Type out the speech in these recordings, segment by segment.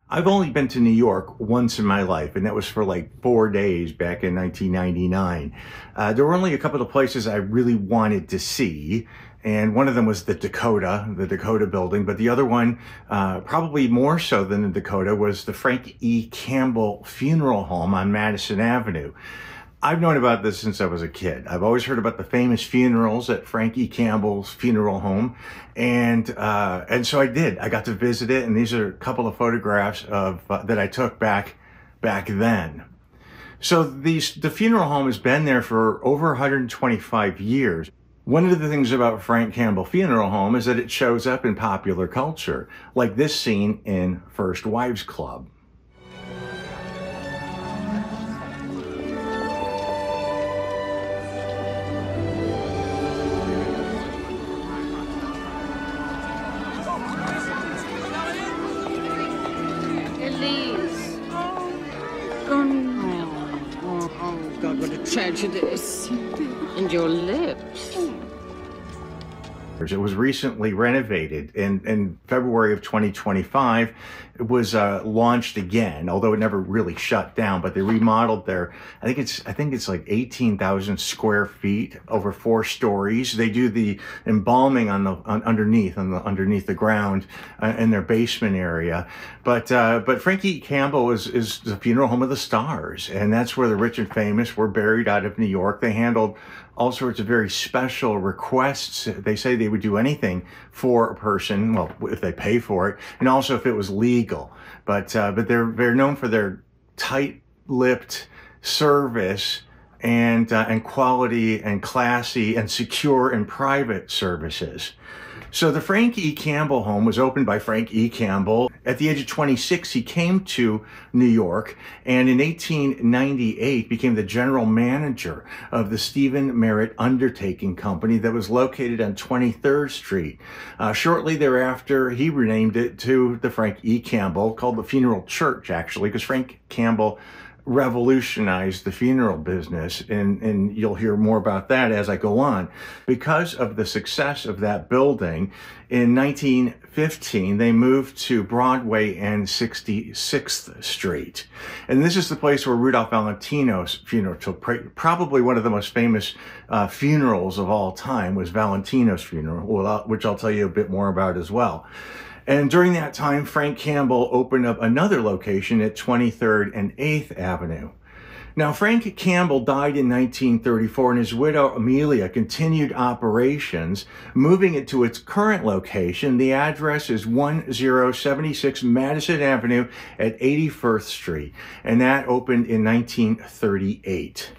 I've only been to New York once in my life, and that was for like 4 days back in 1999. There were only a couple of places I really wanted to see, and one of them was the Dakota building, but the other one, probably more so than the Dakota, was the Frank E. Campbell Funeral Home on Madison Avenue. I've known about this since I was a kid. I've always heard about the famous funerals at Frank E. Campbell's funeral home. And so I did. I got to visit it. And these are a couple of photographs of that I took back then. So the funeral home has been there for over 125 years. One of the things about Frank Campbell Funeral Home is that it shows up in popular culture, like this scene in First Wives Club. Prejudice. And your lips. It was recently renovated in February of 2025. It was launched again, although it never really shut down, but they remodeled there. I think it's like 18,000 square feet over 4 stories. They do the embalming underneath the ground in their basement area. But Frankie Campbell is the funeral home of the stars, and that's where the rich and famous were buried out of New York. They handled all sorts of very special requests. They say they would do anything for a person, well, if they pay for it, and also if it was legal. But they're known for their tight-lipped service and quality and classy and secure and private services. So the Frank E. Campbell home was opened by Frank E. Campbell. At the age of 26, he came to New York, and in 1898 became the general manager of the Stephen Merritt Undertaking Company that was located on 23rd Street. Shortly thereafter, he renamed it to the Frank E. Campbell, called the Funeral Church, actually, because Frank Campbell revolutionized the funeral business, and you'll hear more about that as I go on. Because of the success of that building, in 1915 they moved to Broadway and 66th Street, and this is the place where Rudolph Valentino's funeral took place. Probably one of the most famous funerals of all time was Valentino's funeral, which I'll tell you a bit more about as well. And during that time, Frank Campbell opened up another location at 23rd and 8th Avenue. Now, Frank Campbell died in 1934, and his widow, Amelia, continued operations, moving it to its current location. The address is 1076 Madison Avenue at 81st Street, and that opened in 1938.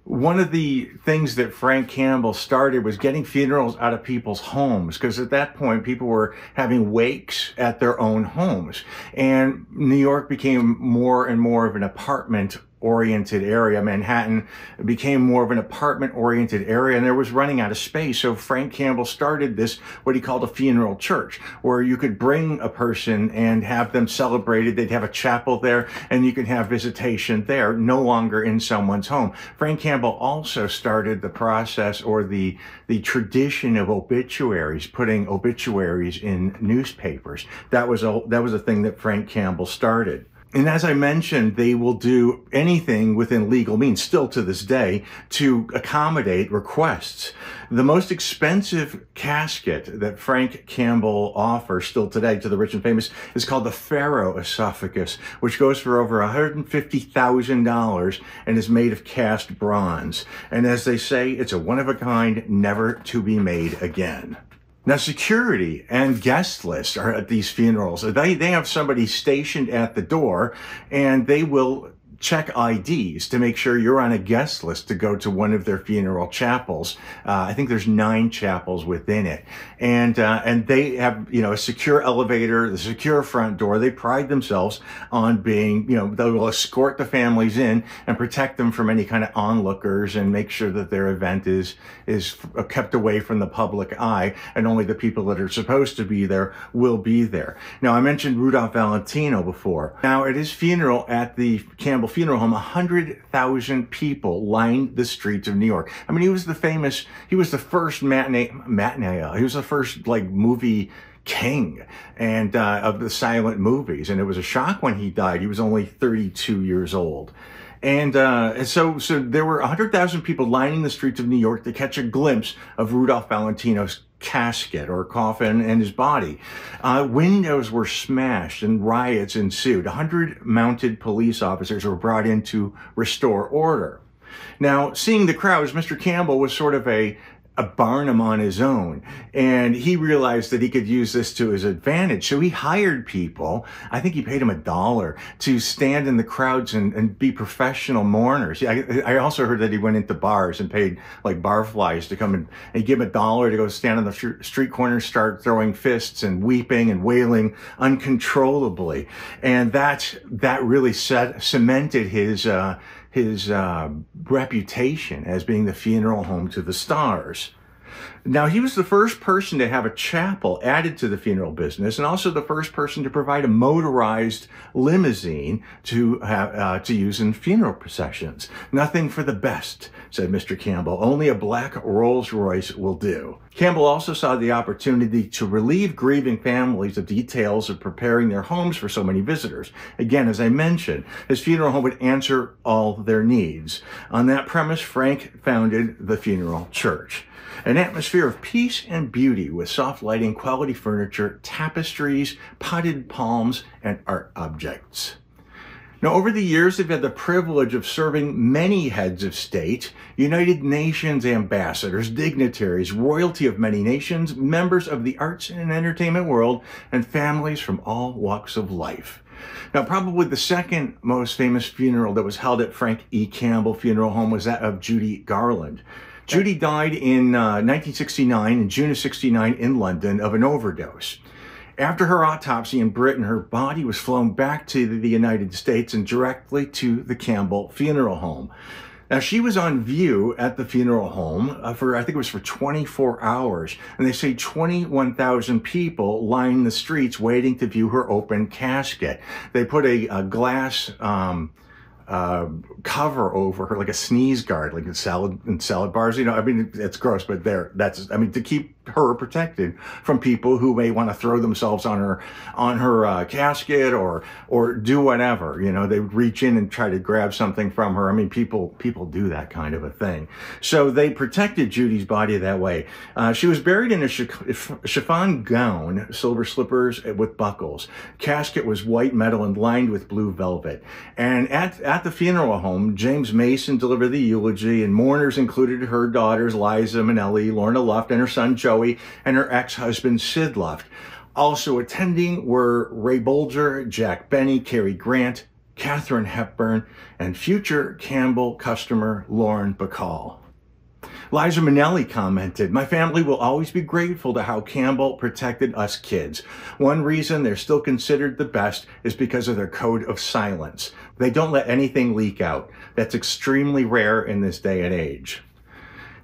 One of the things that Frank Campbell started was getting funerals out of people's homes, because at that point people were having wakes at their own homes, and New York became more and more of an apartment-oriented area. Manhattan became more of an apartment-oriented area, and there was running out of space. So Frank Campbell started this, what he called a funeral church, where you could bring a person and have them celebrated. They'd have a chapel there, and you could have visitation there, no longer in someone's home. Frank Campbell also started the process, or the tradition of obituaries, putting obituaries in newspapers. That was a thing that Frank Campbell started. And as I mentioned, they will do anything within legal means, still to this day, to accommodate requests. The most expensive casket that Frank Campbell offers still today to the rich and famous is called the Pharaoh esophagus, which goes for over $150,000 and is made of cast bronze. And as they say, it's a one-of-a-kind, never to be made again. Now, security and guest lists are at these funerals. They have somebody stationed at the door, and they will check IDs to make sure you're on a guest list to go to one of their funeral chapels. I think there's 9 chapels within it. And they have, a secure elevator, the secure front door. They pride themselves on being, they will escort the families in and protect them from any kind of onlookers and make sure that their event is kept away from the public eye, and only the people that are supposed to be there will be there. Now, I mentioned Rudolph Valentino before. Now, at his funeral at the Campbell Funeral Home, 100,000 people lined the streets of New York. I mean, he was the first movie king and of the silent movies. And it was a shock when he died. He was only 32 years old. And so there were 100,000 people lining the streets of New York to catch a glimpse of Rudolph Valentino's casket or coffin and his body. Windows were smashed and riots ensued. 100 mounted police officers were brought in to restore order. Now, seeing the crowds, Mr. Campbell was sort of a Barnum on his own, and he realized that he could use this to his advantage. So he hired people, I think he paid him $1, to stand in the crowds and be professional mourners. I also heard that he went into bars and paid like barflies to come and give him $1 to go stand on the street corner, start throwing fists and weeping and wailing uncontrollably. And that really cemented his reputation as being the funeral home to the stars. Now, he was the first person to have a chapel added to the funeral business, and also the first person to provide a motorized limousine to use in funeral processions. Nothing for the best, said Mr. Campbell. Only a black Rolls Royce will do. Campbell also saw the opportunity to relieve grieving families of details of preparing their homes for so many visitors. Again, as I mentioned, his funeral home would answer all their needs. On that premise, Frank founded the funeral church. An atmosphere of peace and beauty with soft lighting, quality furniture, tapestries, potted palms, and art objects. Now, over the years, they've had the privilege of serving many heads of state, United Nations ambassadors, dignitaries, royalty of many nations, members of the arts and entertainment world, and families from all walks of life. Now, probably the second most famous funeral that was held at Frank E. Campbell Funeral Home was that of Judy Garland. Judy died in 1969, in June of 69, in London of an overdose. After her autopsy in Britain, her body was flown back to the United States and directly to the Campbell Funeral Home. Now, she was on view at the funeral home I think it was for 24 hours. And they say 21,000 people lined the streets waiting to view her open casket. They put a glass cover over her, like a sneeze guard, like in salad bars. You know, I mean, it's gross, but to keep her protected from people who may want to throw themselves on her casket or do whatever. You know, they would reach in and try to grab something from her. I mean, people do that kind of a thing. So they protected Judy's body that way. She was buried in a chiffon gown, silver slippers with buckles. Casket was white metal and lined with blue velvet. And at the funeral home, James Mason delivered the eulogy, and mourners included her daughters, Liza Minnelli, Lorna Luft, and her son, Joey, and her ex-husband, Sid Luft. Also attending were Ray Bolger, Jack Benny, Cary Grant, Katharine Hepburn, and future Campbell customer, Lauren Bacall. Liza Minnelli commented, "My family will always be grateful to how Campbell protected us kids. One reason they're still considered the best is because of their code of silence. They don't let anything leak out. That's extremely rare in this day and age."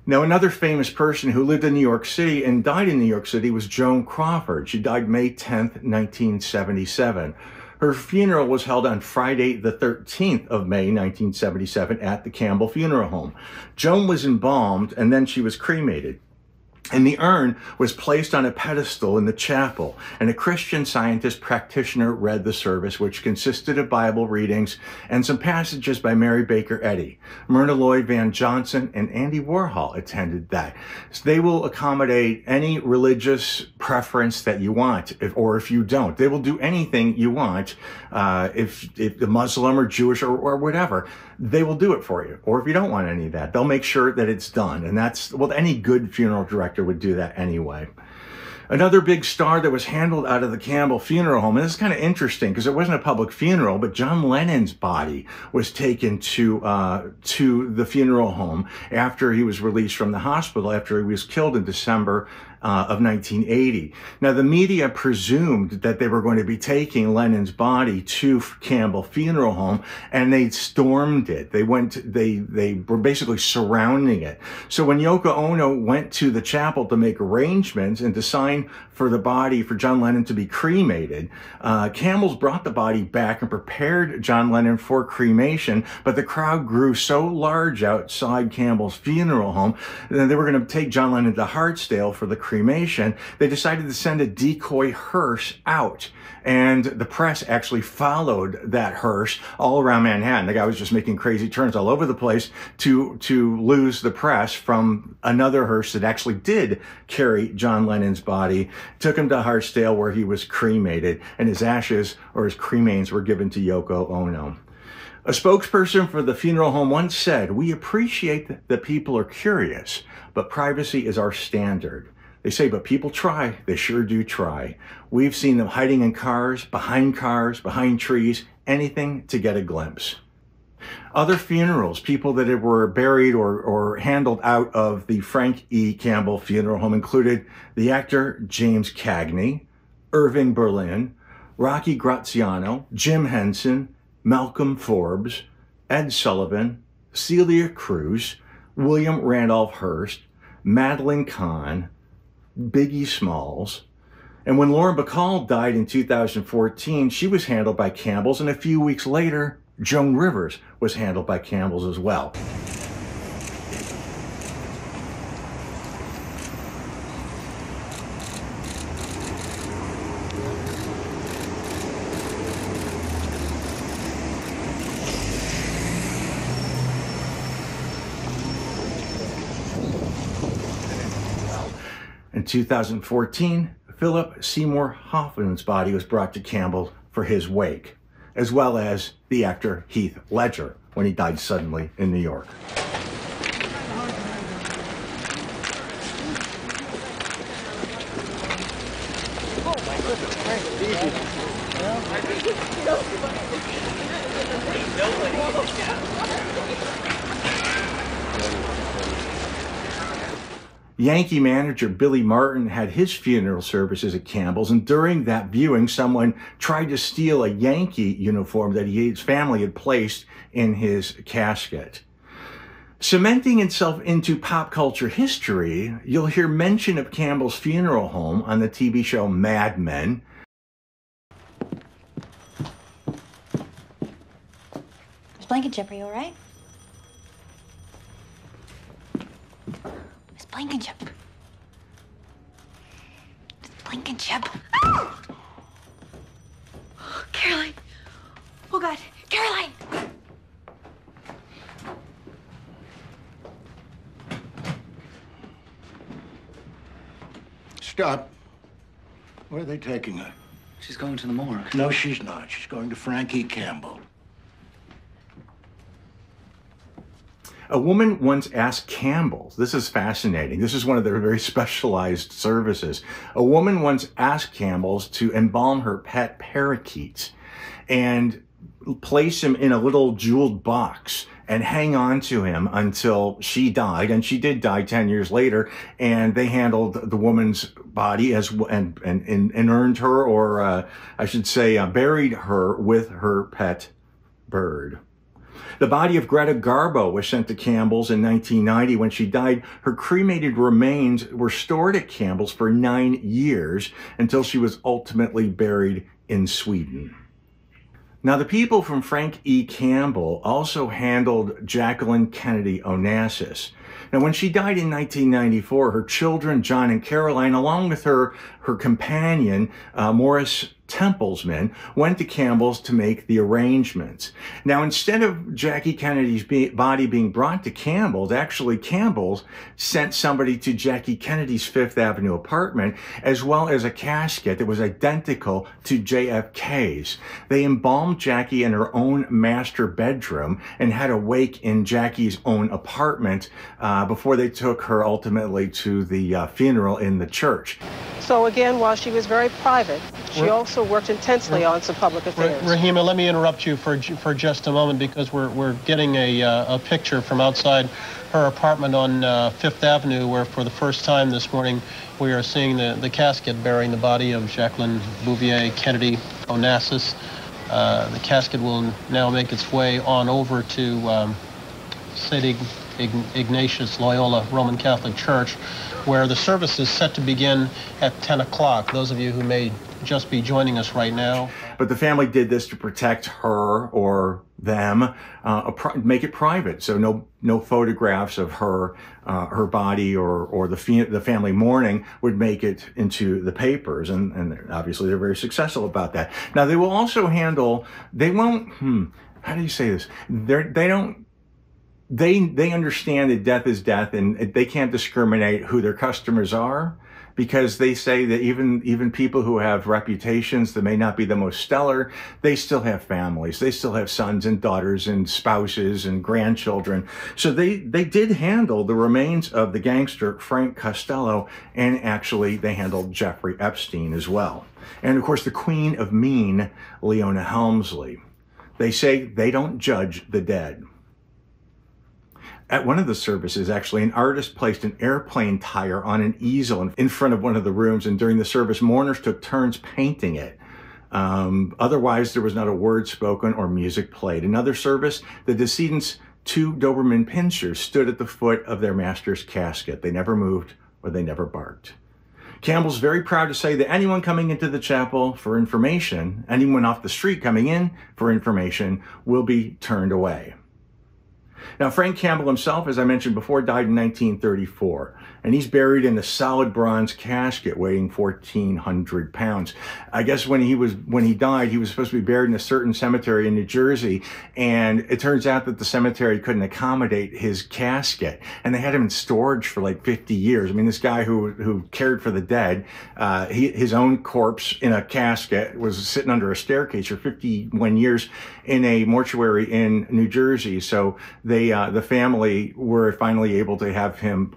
Now, another famous person who lived in New York City and died in New York City was Joan Crawford. She died May 10th, 1977. Her funeral was held on Friday, the 13th of May, 1977, at the Campbell Funeral Home. Joan was embalmed, and then she was cremated. And the urn was placed on a pedestal in the chapel, and a Christian Scientist practitioner read the service, which consisted of Bible readings and some passages by Mary Baker Eddy. Myrna Lloyd Van Johnson and Andy Warhol attended that. So they will accommodate any religious preference that you want, or if you don't. They will do anything you want, if the Muslim or Jewish or whatever. They will do it for you. Or if you don't want any of that, they'll make sure that it's done. And that's, well, any good funeral director would do that anyway. Another big star that was handled out of the Campbell Funeral Home, and this is kind of interesting because it wasn't a public funeral, but John Lennon's body was taken to the funeral home after he was released from the hospital, after he was killed in December of 1980. Now, the media presumed that they were going to be taking Lennon's body to Campbell Funeral Home, and they stormed it. They were basically surrounding it. So when Yoko Ono went to the chapel to make arrangements and to sign for the body for John Lennon to be cremated, Campbell's brought the body back and prepared John Lennon for cremation, but the crowd grew so large outside Campbell's funeral home that they were going to take John Lennon to Hartsdale for the cremation, they decided to send a decoy hearse out. And the press actually followed that hearse all around Manhattan. The guy was just making crazy turns all over the place to lose the press from another hearse that actually did carry John Lennon's body, took him to Hartsdale where he was cremated, and his ashes, or his cremains, were given to Yoko Ono. A spokesperson for the funeral home once said, "We appreciate that people are curious, but privacy is our standard." They say, but people try. They sure do try. We've seen them hiding in cars, behind trees, anything to get a glimpse. Other funerals, people that were buried or handled out of the Frank E. Campbell Funeral Home included the actor James Cagney, Irving Berlin, Rocky Graziano, Jim Henson, Malcolm Forbes, Ed Sullivan, Celia Cruz, William Randolph Hearst, Madeline Kahn, Biggie Smalls. And when Lauren Bacall died in 2014, she was handled by Campbell's, and a few weeks later, Joan Rivers was handled by Campbell's as well. In 2014, Philip Seymour Hoffman's body was brought to Campbell for his wake, as well as the actor Heath Ledger when he died suddenly in New York. Yankee manager Billy Martin had his funeral services at Campbell's, and during that viewing, someone tried to steal a Yankee uniform that his family had placed in his casket. Cementing itself into pop culture history, you'll hear mention of Campbell's funeral home on the TV show Mad Men. Miss Blankenship, are you all right? Miss Blankenship. Miss Blankenship. Oh! Caroline. Oh, God. Caroline. Stop. Where are they taking her? She's going to the morgue. No, she's not. She's going to Frank E. Campbell. A woman once asked Campbell's, this is fascinating, this is one of their very specialized services. A woman once asked Campbell's to embalm her pet parakeet and place him in a little jeweled box and hang on to him until she died. And she did die 10 years later, and they handled the woman's body and earned her, or I should say buried her with her pet bird. The body of Greta Garbo was sent to Campbell's in 1990. When she died, her cremated remains were stored at Campbell's for 9 years until she was ultimately buried in Sweden. Now, the people from Frank E. Campbell also handled Jacqueline Kennedy Onassis. Now, when she died in 1994, her children, John and Caroline, along with her companion, Morris Templesman, went to Campbell's to make the arrangements. Now, instead of Jackie Kennedy's body being brought to Campbell's, actually Campbell's sent somebody to Jackie Kennedy's Fifth Avenue apartment, as well as a casket that was identical to JFK's. They embalmed Jackie in her own master bedroom and had a wake in Jackie's own apartment before they took her ultimately to the funeral in the church. So again, while she was very private, she also worked intensely on some public affairs. Rahima, let me interrupt you for just a moment, because we're getting a picture from outside her apartment on Fifth Avenue, where for the first time this morning we are seeing the casket bearing the body of Jacqueline Bouvier Kennedy Onassis. The casket will now make its way on over to Sedig Ignatius Loyola Roman Catholic Church, where the service is set to begin at 10 o'clock. Those of you who may just be joining us right now. But the family did this to protect her or them, make it private. So no photographs of her body or the family mourning would make it into the papers. And obviously they're very successful about that. Now they will also handle, they won't, how do you say this? They understand that death is death, and they can't discriminate who their customers are, because they say that even people who have reputations that may not be the most stellar, they still have families. They still have sons and daughters and spouses and grandchildren. So they did handle the remains of the gangster Frank Costello, and actually they handled Jeffrey Epstein as well. And of course the Queen of Mean, Leona Helmsley. They say they don't judge the dead. At one of the services, actually, an artist placed an airplane tire on an easel in front of one of the rooms, and during the service, mourners took turns painting it. Otherwise, there was not a word spoken or music played. Another service, the decedent's 2 Doberman pinschers stood at the foot of their master's casket. They never moved or they never barked. Campbell's very proud to say that anyone coming into the chapel for information, anyone off the street coming in for information, will be turned away. Now, Frank Campbell himself, as I mentioned before, died in 1934, and he's buried in a solid bronze casket weighing 1,400 pounds. I guess when he died, he was supposed to be buried in a certain cemetery in New Jersey, and it turns out that the cemetery couldn't accommodate his casket, and they had him in storage for like 50 years. I mean, this guy who cared for the dead, his own corpse in a casket was sitting under a staircase for 51 years in a mortuary in New Jersey. So the family were finally able to have him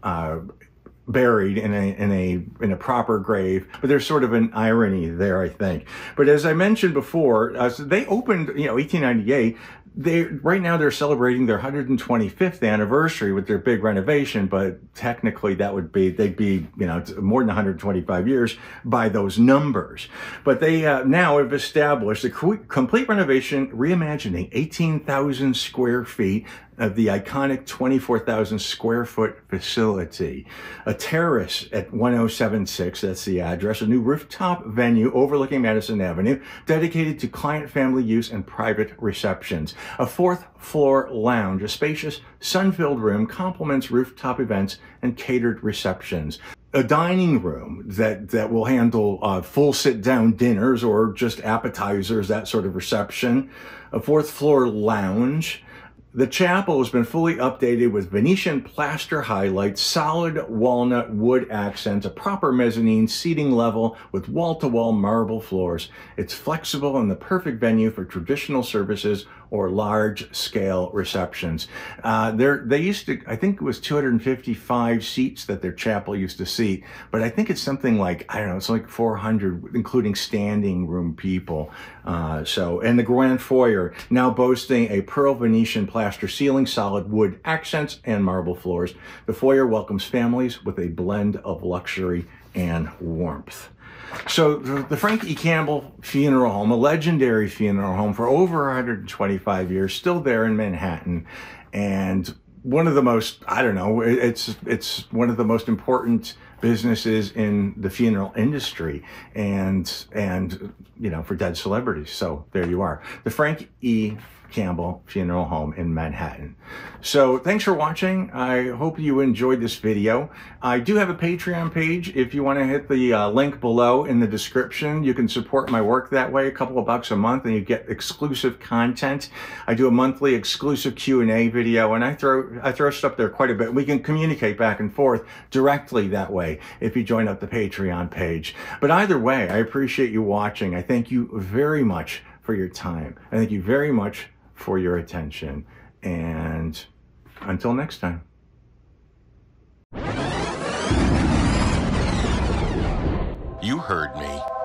buried in a proper grave. But there's sort of an irony there, I think. But as I mentioned before, so they opened, 1898. Right now they're celebrating their 125th anniversary with their big renovation, but technically they'd be more than 125 years by those numbers. But they now have established a complete renovation, reimagining 18,000 square feet of the iconic 24,000 square foot facility. A terrace at 1076, that's the address, a new rooftop venue overlooking Madison Avenue, dedicated to client family use and private receptions. A 4th floor lounge, a spacious, sun-filled room, complements rooftop events and catered receptions. A dining room that will handle full sit-down dinners or just appetizers, that sort of reception. A 4th floor lounge. The chapel has been fully updated with Venetian plaster highlights, solid walnut wood accents, a proper mezzanine seating level with wall-to-wall marble floors. It's flexible and the perfect venue for traditional services or large-scale receptions. They used to, I think it was 255 seats that their chapel used to seat, but I think it's something like, I don't know, it's like 400, including standing room people. And the grand foyer, now boasting a pearl Venetian plaster ceiling, solid wood accents, and marble floors. The foyer welcomes families with a blend of luxury and warmth. So the Frank E. Campbell Funeral Home, a legendary funeral home for over 125 years, still there in Manhattan, and one of the most, it's one of the most important businesses in the funeral industry, and for dead celebrities. So there you are, the Frank E. Campbell Funeral Home in Manhattan. So thanks for watching. I hope you enjoyed this video. I do have a Patreon page. If you want to hit the link below in the description, you can support my work that way, a couple of bucks a month, and you get exclusive content. I do a monthly exclusive Q&A video, and I throw stuff there quite a bit. We can communicate back and forth directly that way if you join up the Patreon page. But either way, I appreciate you watching. I thank you very much for your time. I thank you very much for your attention, and until next time. You heard me.